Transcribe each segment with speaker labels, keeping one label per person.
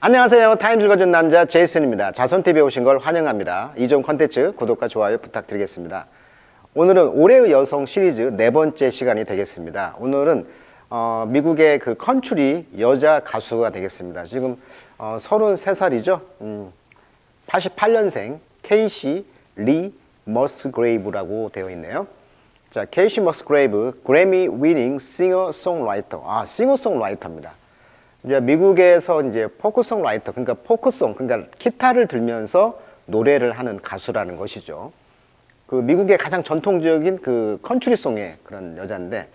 Speaker 1: 안녕하세요. 타임 읽어준 남자 제이슨입니다. 자손TV에 오신 걸 환영합니다. 이 좋은 컨텐츠 구독과 좋아요 부탁드리겠습니다. 오늘은 올해의 여성 시리즈 네 번째 시간이 되겠습니다. 오늘은 미국의 그 컨츄리 여자 가수가 되겠습니다. 지금 33살이죠. 88년생 케이시 리 머스그레이브라고 되어 있네요. 자, 케이시 머스그레이브 그래미 위닝 싱어송라이터. 싱어송라이터입니다. 이제 미국에서 이제 포크송라이터, 그러니까 포크송, 그러니까 기타를 들면서 노래를 하는 가수라는 것이죠. 그 미국의 가장 전통적인 그 컨트리송의 그런 여자인데,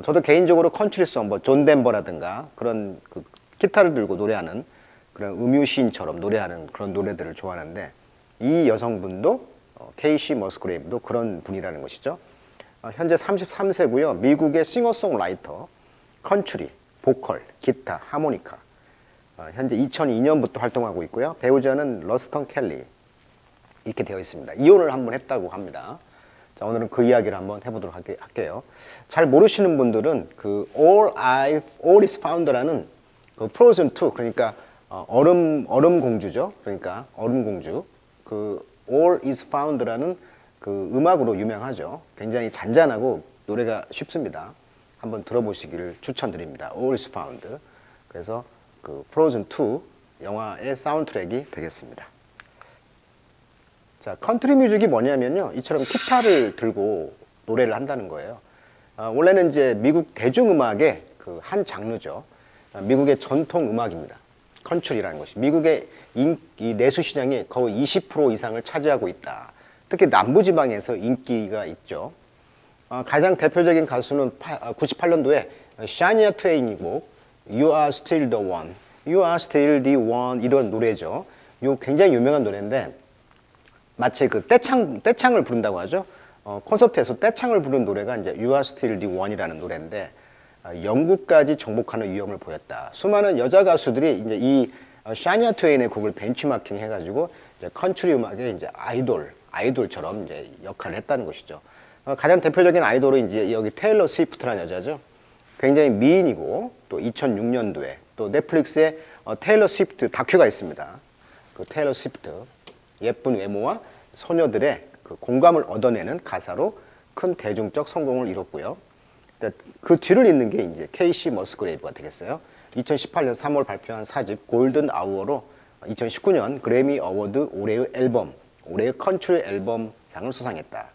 Speaker 1: 저도 개인적으로 컨트리송, 뭐 존 덴버라든가 그런 그 기타를 들고 노래하는 그런 음유시인처럼 노래하는 그런 노래들을 좋아하는데, 이 여성분도 케이시 머스그레이브도 그런 분이라는 것이죠. 현재 33세고요. 미국의 싱어송라이터, 컨트리, 보컬, 기타, 하모니카. 현재 2002년부터 활동하고 있고요. 배우자는 러스턴 켈리 이렇게 되어 있습니다. 이혼을 한번 했다고 합니다. 자, 오늘은 그 이야기를 한번 해보도록 할게요. 잘 모르시는 분들은 그 All is Found라는 그 프로즌 2, 그러니까 얼음 공주죠. 그러니까 얼음 공주. 그 All is Found라는 그 음악으로 유명하죠. 굉장히 잔잔하고 노래가 쉽습니다. 한번 들어보시기를 추천드립니다. All is Found. 그래서 그 프로즌 2 영화의 사운드트랙이 되겠습니다. 자, 컨트리 뮤직이 뭐냐면요, 이처럼 기타를 들고 노래를 한다는 거예요. 원래는 이제 미국 대중음악의 그 한 장르죠. 미국의 전통 음악입니다. 컨트리라는 것이 미국의 이 내수 시장이 거의 20% 이상을 차지하고 있다. 특히 남부지방에서 인기가 있죠. 가장 대표적인 가수는 98년도에 샤니아 트웨인이고 You Are Still the One, You Are Still the One 이런 노래죠. 이 굉장히 유명한 노래인데 마치 그 떼창을 부른다고 하죠. 콘서트에서 떼창을 부른 노래가 이제 You Are Still the One이라는 노래인데 영국까지 정복하는 위험을 보였다. 수많은 여자 가수들이 이제 이 샤니아 트웨인의 곡을 벤치마킹 해가지고 이제 컨트리 음악의 이제 아이돌처럼 이제 역할을 했다는 것이죠. 가장 대표적인 아이돌은 이제 여기 테일러 스위프트라는 여자죠. 굉장히 미인이고 또 2006년도에 또 넷플릭스에 테일러 스위프트 다큐가 있습니다. 그 테일러 스위프트 예쁜 외모와 소녀들의 그 공감을 얻어내는 가사로 큰 대중적 성공을 이뤘고요. 그 뒤를 잇는 게 이제 케이시 머스그레이브가 되겠어요. 2018년 3월 발표한 4집 골든 아워로 2019년 그래미 어워드 올해의 컨트리 앨범상을 수상했다.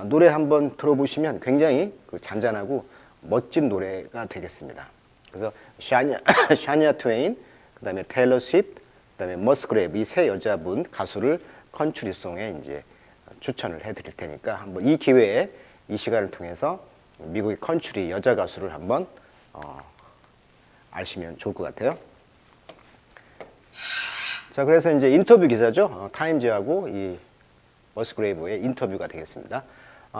Speaker 1: 노래 한번 들어보시면 굉장히 그 잔잔하고 멋진 노래가 되겠습니다. 그래서 샤니아 트웨인, 그 다음에 테일러 스위프트, 그 다음에 머스그레이브 이 세 여자분 가수를 컨트리송에 이제 추천을 해드릴 테니까 한번 이 기회에 이 시간을 통해서 미국의 컨트리 여자 가수를 한번 아시면 좋을 것 같아요. 자, 그래서 이제 인터뷰 기사죠. 타임즈하고 이 머스그레이브의 인터뷰가 되겠습니다.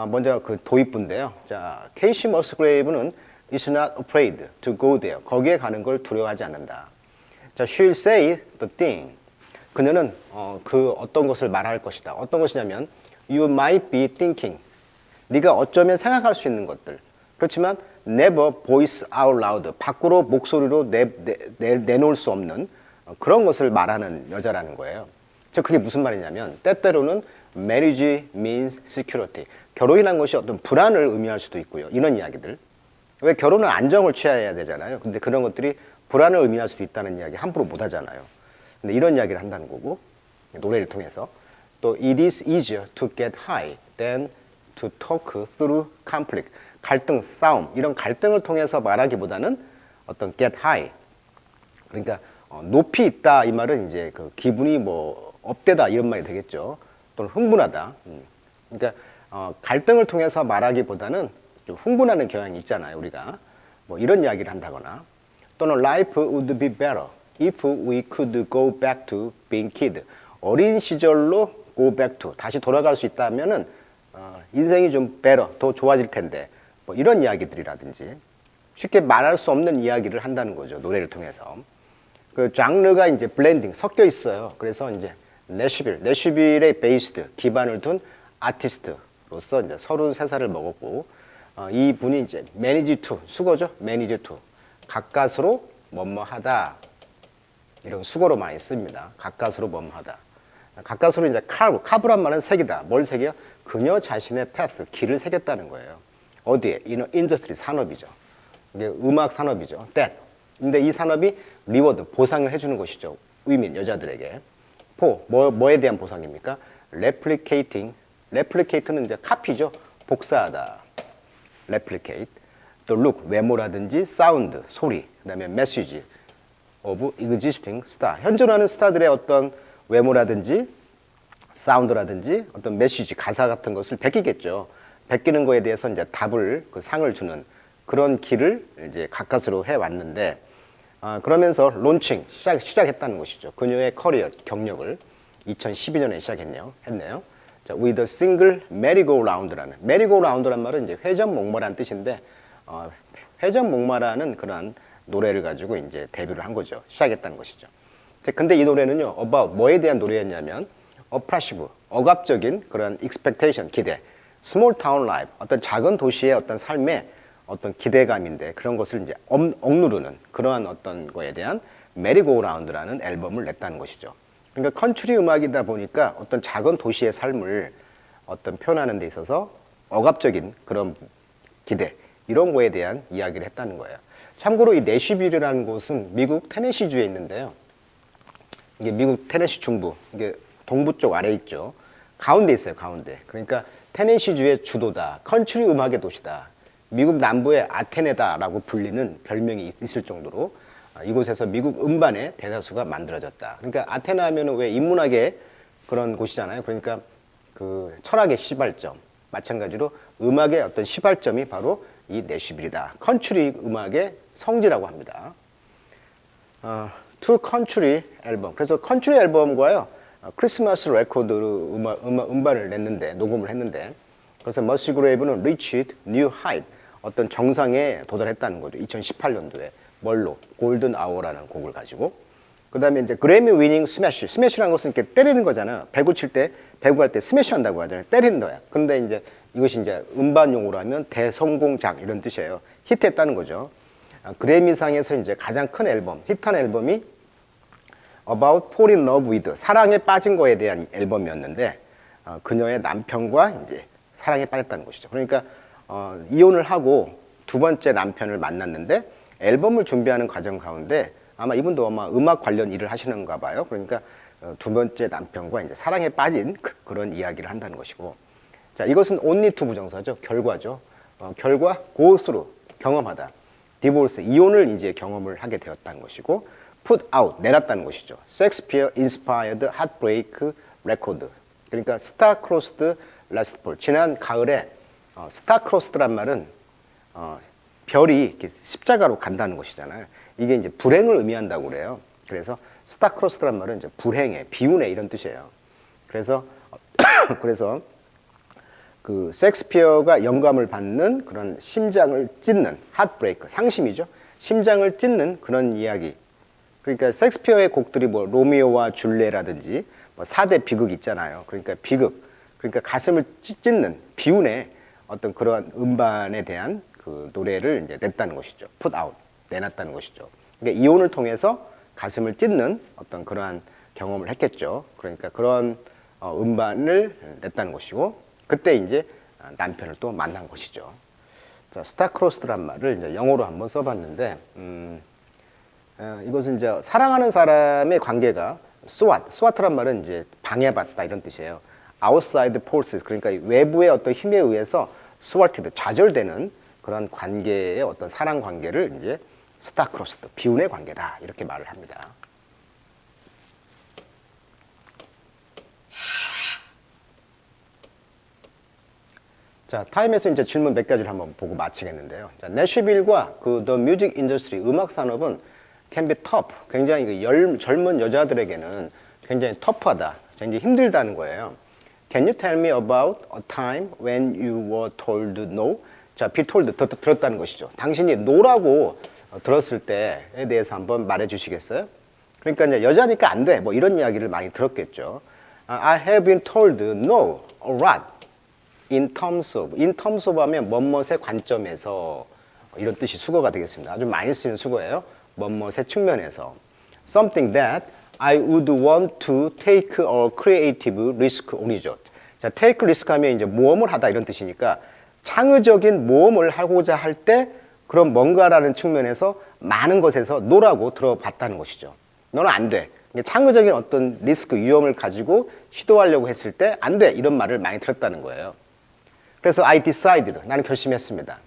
Speaker 1: 먼저 그 도입부인데요. 자, 케이시 머스그레이브는 is not afraid to go there. 거기에 가는 걸 두려워하지 않는다. 자, she'll say the thing. 그녀는 그 어떤 것을 말할 것이다. 어떤 것이냐면 you might be thinking. 네가 어쩌면 생각할 수 있는 것들. 그렇지만 never voice out loud. 밖으로 목소리로 내놓을 수 없는 그런 것을 말하는 여자라는 거예요. 즉 그게 무슨 말이냐면 때때로는 marriage means security. 결혼이라는 것이 어떤 불안을 의미할 수도 있고요. 이런 이야기들. 왜 결혼은 안정을 취해야 되잖아요. 근데 그런 것들이 불안을 의미할 수도 있다는 이야기 함부로 못 하잖아요. 근데 이런 이야기를 한다는 거고 노래를 통해서 또 it is easier to get high than to talk through conflict. 갈등, 싸움 이런 갈등을 통해서 말하기보다는 어떤 get high. 그러니까 높이 있다 이 말은 이제 그 기분이 뭐 업되다 이런 말이 되겠죠. 또는 흥분하다. 그러니까 갈등을 통해서 말하기보다는 좀 흥분하는 경향이 있잖아요, 우리가. 뭐 이런 이야기를 한다거나 또는 life would be better if we could go back to being kid. 어린 시절로 go back to 다시 돌아갈 수 있다면은 인생이 좀 better 더 좋아질 텐데 뭐 이런 이야기들이라든지 쉽게 말할 수 없는 이야기를 한다는 거죠, 노래를 통해서. 그 장르가 이제 블렌딩 섞여 있어요. 그래서 이제 내슈빌에 베이스드 기반을 둔 아티스트로서 이제 33살을 먹었고 이 분이 이제 매니지 투 수거죠. 매니지 투 가까스로 뭐뭐하다 이런 수거로 많이 씁니다. 가까스로 뭐뭐하다. 가까스로 이제 카브란 말은 색이다. 뭘 색이요? 그녀 자신의 path, 길을 새겼다는 거예요. 어디에? 인더스트리, 산업이죠. 이게 음악 산업이죠. that. 근데 이 산업이 리워드, 보상을 해주는 것이죠. 위민, 여자들에게. 뭐에 대한 보상입니까? replicating. replicate는 이제 카피죠. 복사하다. replicate. 또 look, 외모라든지 sound, 소리. 그 다음에 message of existing star. 현존하는 스타들의 어떤 외모라든지 사운드라든지 어떤 메시지, 가사 같은 것을 베끼겠죠. 베끼는 거에 대해서 이제 답을, 그 상을 주는 그런 길을 이제 가까스로 해왔는데, 그러면서 론칭, 시작했다는 것이죠. 그녀의 커리어, 경력을 2012년에 했네요. 자, with a single merry-go-round라는, merry-go-round란 말은 이제 회전목마라는 뜻인데, 회전목마라는 그런 노래를 가지고 이제 데뷔를 한 거죠. 시작했다는 것이죠. 근데 이 노래는요, about 뭐에 대한 노래였냐면, oppressive, 억압적인 그런 expectation, 기대, small town life, 어떤 작은 도시의 어떤 삶의 어떤 기대감인데 그런 것을 이제 억누르는 그러한 어떤 거에 대한 메리고라운드라는 앨범을 냈다는 것이죠. 그러니까 컨트리 음악이다 보니까 어떤 작은 도시의 삶을 어떤 표현하는 데 있어서 억압적인 그런 기대, 이런 거에 대한 이야기를 했다는 거예요. 참고로 이 내쉬빌이라는 곳은 미국 테네시주에 있는데요. 이게 미국 테네시 중부, 이게 동부 쪽 아래 있죠. 가운데 있어요, 가운데. 그러니까 테네시주의 주도다, 컨트리 음악의 도시다. 미국 남부의 아테네다라고 불리는 별명이 있을 정도로 이곳에서 미국 음반의 대다수가 만들어졌다. 그러니까 아테네 하면은 왜 인문학의 그런 곳이잖아요. 그러니까 그 철학의 시발점, 마찬가지로 음악의 어떤 시발점이 바로 이 내쉬빌이다. 컨트리 음악의 성지라고 합니다. 투 컨트리 앨범. 그래서 컨트리 앨범과요, 크리스마스 레코드 음반을 냈는데, 녹음을 했는데, 그래서 머시그레이브는 reached new height, 어떤 정상에 도달했다는 거죠. 2018년도에. 뭘로? 골든 아워라는 곡을 가지고. 그 다음에 이제 그래미 위닝 스매시. 스매시라는 것은 이렇게 때리는 거잖아요. 배구 칠 때, 배구 할 때 스매시 한다고 하잖아요. 때리는 거야. 그런데 이제 이것이 이제 음반 용어로 하면 대성공작 이런 뜻이에요. 히트했다는 거죠. 그래미상에서 이제 가장 큰 앨범, 히트한 앨범이 About Fall in Love With, 사랑에 빠진 거에 대한 앨범이었는데, 그녀의 남편과 이제 사랑에 빠졌다는 것이죠. 그러니까 이혼을 하고 두 번째 남편을 만났는데 앨범을 준비하는 과정 가운데 아마 이분도 아마 음악 관련 일을 하시는가 봐요. 그러니까 두 번째 남편과 이제 사랑에 빠진 그런 이야기를 한다는 것이고, 자, 이것은 only to 부정사죠. 결과죠. 결과 go through, 경험하다. divorce, 이혼을 이제 경험을 하게 되었다는 것이고, put out, 내놨다는 것이죠. Shakespeare inspired heartbreak record. 그러니까 star-crossed last fall. 지난 가을에 star-crossed란 말은 별이 이렇게 십자가로 간다는 것이잖아요. 이게 이제 불행을 의미한다고 그래요. 그래서 star-crossed란 말은 이제 불행해, 비운해 이런 뜻이에요. 그래서 그 셰익스피어가 영감을 받는 그런 심장을 찢는 heartbreak, 상심이죠. 심장을 찢는 그런 이야기. 그러니까 셰익스피어의 곡들이 뭐 로미오와 줄리엣라든지 뭐 4대 비극 있잖아요. 그러니까 비극, 그러니까 가슴을 찢는 비운의 어떤 그러한 음반에 대한 그 노래를 이제 냈다는 것이죠. put out, 내놨다는 것이죠. 그러니까 이혼을 통해서 가슴을 찢는 어떤 그러한 경험을 했겠죠. 그러니까 그런 음반을 냈다는 것이고, 그때 이제 남편을 또 만난 것이죠. 자, 스타크로스드란 말을 이제 영어로 한번 써봤는데, 이것은 이제 사랑하는 사람의 관계가 SWAT란 말은 이제 방해받다 이런 뜻이에요. outside forces, 그러니까 외부의 어떤 힘에 의해서 thwarted, 좌절되는 그런 관계의 어떤 사랑 관계를 이제 star-crossed, 비운의 관계다 이렇게 말을 합니다. 자, 타임에서 이제 질문 몇 가지를 한번 보고 마치겠는데요. 자, 내쉬빌과 그 the music industry, 음악 산업은 can be tough, 굉장히 그 젊은 여자들에게는 굉장히 터프하다, 굉장히 힘들다는 거예요. Can you tell me about a time when you were told no? 자, be told, 들었다는 것이죠. 당신이 no라고 들었을 때에 대해서 한번 말해 주시겠어요? 그러니까 이제 여자니까 안 돼, 뭐 이런 이야기를 많이 들었겠죠. I have been told no a lot. in terms of 하면 뭐뭇의 관점에서 이런 뜻이 수거가 되겠습니다. 아주 많이 쓰는 수거예요. 뭐뭇의 측면에서. something that I would want to take a creative risk on it. 자, take risk 하면 이제 모험을 하다 이런 뜻이니까 창의적인 모험을 하고자 할 때 그런 뭔가라는 측면에서 많은 것에서 노라고 들어봤다는 것이죠. 너는 안 돼. 창의적인 어떤 리스크, 위험을 가지고 시도하려고 했을 때 안 돼. 이런 말을 많이 들었다는 거예요. 그래서 I decided. 나는 결심했습니다.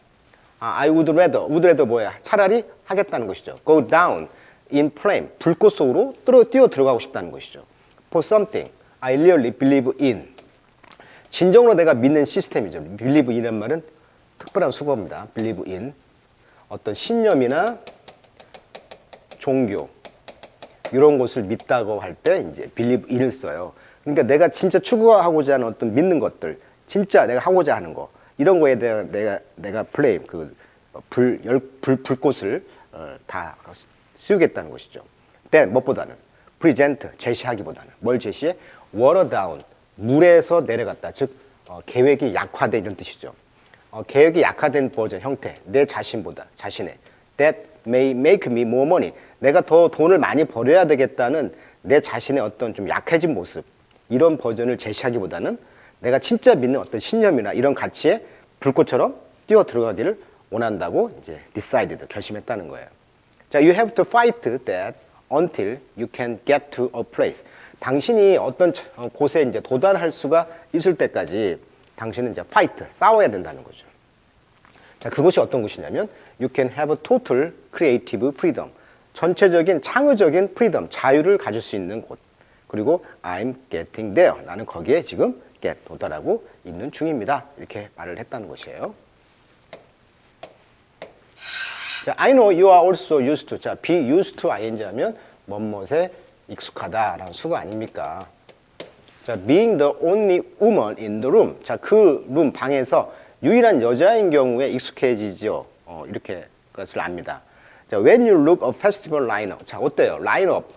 Speaker 1: I would rather 뭐야? 차라리 하겠다는 것이죠. Go down in flame. 불꽃 속으로 뛰어 들어가고 싶다는 것이죠. For something I really believe in. 진정으로 내가 믿는 시스템이죠. believe in이라는 말은 특별한 수거입니다. believe in. 어떤 신념이나 종교 이런 것을 믿다고 할 때 이제 believe in을 써요. 그러니까 내가 진짜 추구하고자 하는 어떤 믿는 것들, 진짜 내가 하고자 하는 거 이런 거에 대한 내가 플레임 불꽃을 다 씌우겠다는 것이죠. then 무엇보다는 present 제시하기보다는 뭘 제시해? water down 물에서 내려갔다. 즉 계획이 약화된 이런 뜻이죠. 계획이 약화된 버전 형태 내 자신보다 자신의 that may make me more money 내가 더 돈을 많이 벌어야 되겠다는 내 자신의 어떤 좀 약해진 모습 이런 버전을 제시하기보다는 내가 진짜 믿는 어떤 신념이나 이런 가치에 불꽃처럼 뛰어 들어가기를 원한다고 이제 decided 결심했다는 거예요. 자, you have to fight that until you can get to a place. 당신이 어떤 곳에 이제 도달할 수가 있을 때까지 당신은 이제 fight, 싸워야 된다는 거죠. 자, 그것이 어떤 것이냐면 you can have total creative freedom. 전체적인 창의적인 freedom, 자유를 가질 수 있는 곳. 그리고 I'm getting there. 나는 거기에 지금 도달하고 있는 중입니다. 이렇게 말을 했다는 것이에요. 자, I know you are also used to. 자, be used to ing 하면 뭐뭐에 익숙하다라는 수가 아닙니까? 자, being the only woman in the room. 자, 그 룸 방에서 유일한 여자인 경우에 익숙해지죠. 이렇게 것을 압니다. 자, when you look a festival lineup. 자, 어때요? 라인업.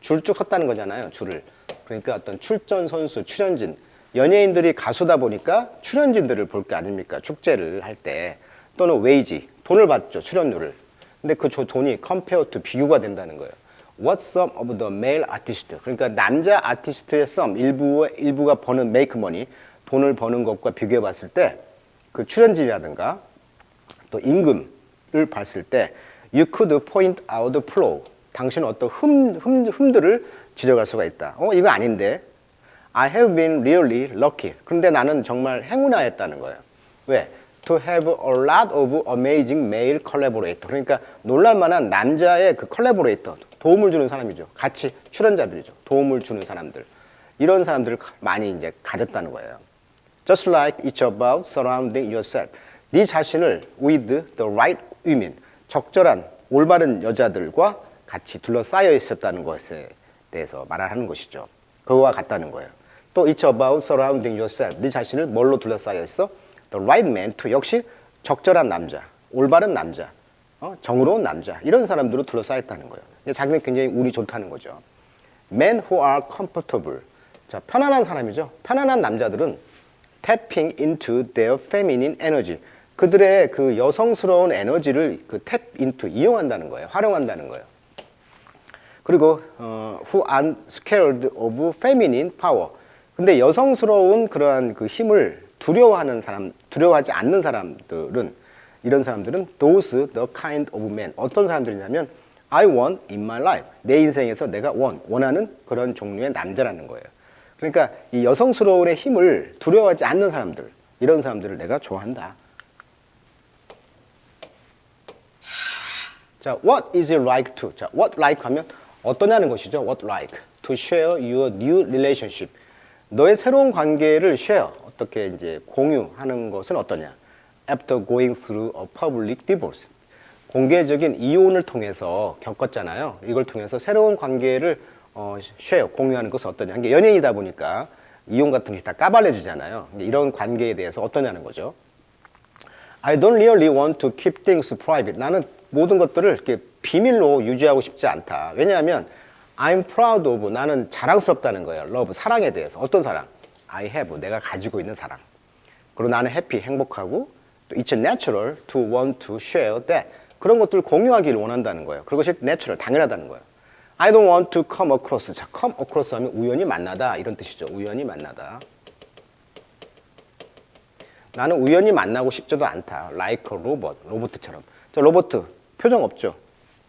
Speaker 1: 줄 쭉 섰다는 거잖아요. 줄을. 그러니까 어떤 출전 선수, 출연진. 연예인들이 가수다 보니까 출연진들을 볼 게 아닙니까? 축제를 할 때. 또는 웨이지. 돈을 받죠. 출연료를. 근데 그 돈이 compare to 비교가 된다는 거예요. What sum of the male artist? 그러니까 남자 아티스트의 sum, 일부가 버는 make money, 돈을 버는 것과 비교해 봤을 때 그 출연진이라든가 또 임금을 봤을 때 you could point out the flaw. 당신은 어떤 흠들을 지적할 수가 있다. 이거 아닌데. I have been really lucky. 그런데 나는 정말 행운아였다는 거예요. 왜? To have a lot of amazing male collaborator. 그러니까 놀랄만한 남자의 그 컬래보레이터, 도움을 주는 사람이죠. 같이 출연자들이죠. 도움을 주는 사람들. 이런 사람들을 많이 이제 가졌다는 거예요. Just like it's about surrounding yourself. 네 자신을 with the right women. 적절한 올바른 여자들과 같이 둘러싸여 있었다는 것에 대해서 말하는 것이죠. 그거와 같다는 거예요. 또 it's about surrounding yourself. 네 자신을 뭘로 둘러싸여 있어? The right man to 역시 적절한 남자, 올바른 남자, 정의로운 남자 이런 사람들로 둘러싸였다는 거예요. 자기는 굉장히 운이 좋다는 거죠. Men who are comfortable. 자, 편안한 사람이죠. 편안한 남자들은 tapping into their feminine energy. 그들의 그 여성스러운 에너지를 그 tap into 이용한다는 거예요. 활용한다는 거예요. 그리고 who are scared of feminine power. 근데 여성스러운 그러한 그 힘을 두려워하는 사람, 두려워하지 않는 사람들은 이런 사람들은 those the kind of men. 어떤 사람들이냐면 I want in my life. 내 인생에서 내가 원하는 그런 종류의 남자라는 거예요. 그러니까 이 여성스러움의 힘을 두려워하지 않는 사람들, 이런 사람들을 내가 좋아한다. 자, what is it like to? 자, what like 하면 어떠냐는 것이죠. What like to share your new relationship. 너의 새로운 관계를 share, 어떻게 이제 공유하는 것은 어떠냐? After going through a public divorce. 공개적인 이혼을 통해서 겪었잖아요. 이걸 통해서 새로운 관계를 share, 공유하는 것은 어떠냐? 이게 연예인이다 보니까 이혼 같은 게 다 까발려지잖아요. 이런 관계에 대해서 어떠냐는 거죠. I don't really want to keep things private. 나는 모든 것들을 이렇게 비밀로 유지하고 싶지 않다. 왜냐하면 I'm proud of, 나는 자랑스럽다는 거예요. love, 사랑에 대해서. 어떤 사랑? I have, 내가 가지고 있는 사랑. 그리고 나는 happy, 행복하고 또 it's natural to want to share that. 그런 것들을 공유하기를 원한다는 거예요. 그것이 natural, 당연하다는 거예요. I don't want to come across. 자, come across 하면 우연히 만나다 이런 뜻이죠. 우연히 만나다. 나는 우연히 만나고 싶지도 않다. Like a robot. 로봇처럼. 자, 로봇 표정 없죠.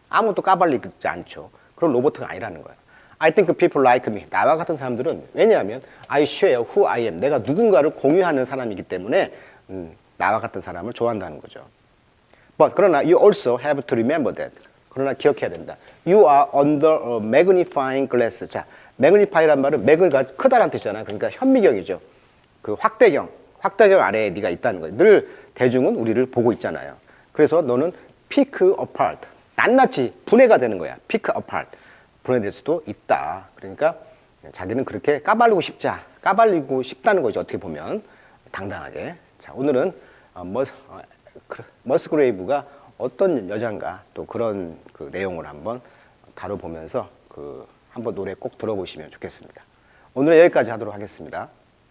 Speaker 1: 아무것도 까발리지 않죠. 그런 로봇가 아니라는 거야. I think people like me. 나와 같은 사람들은 왜냐하면 I share who I am. 내가 누군가를 공유하는 사람이기 때문에 나와 같은 사람을 좋아한다는 거죠. But 그러나 you also have to remember that. 그러나 기억해야 된다. You are under a magnifying glass. 자, magnify란 말은 맥을가 크다라는 뜻이잖아. 그러니까 현미경이죠. 그 확대경 아래에 네가 있다는 거예요. 늘 대중은 우리를 보고 있잖아요. 그래서 너는 pick apart. 낱낱이 분해가 되는 거야. pick apart. 분해될 수도 있다. 그러니까 자기는 그렇게 까발리고 싶다는 거죠. 어떻게 보면 당당하게. 자, 오늘은 머스그레이브가 어떤 여잔가 또 그런 그 내용을 한번 다뤄보면서 한번 노래 꼭 들어보시면 좋겠습니다. 오늘은 여기까지 하도록 하겠습니다.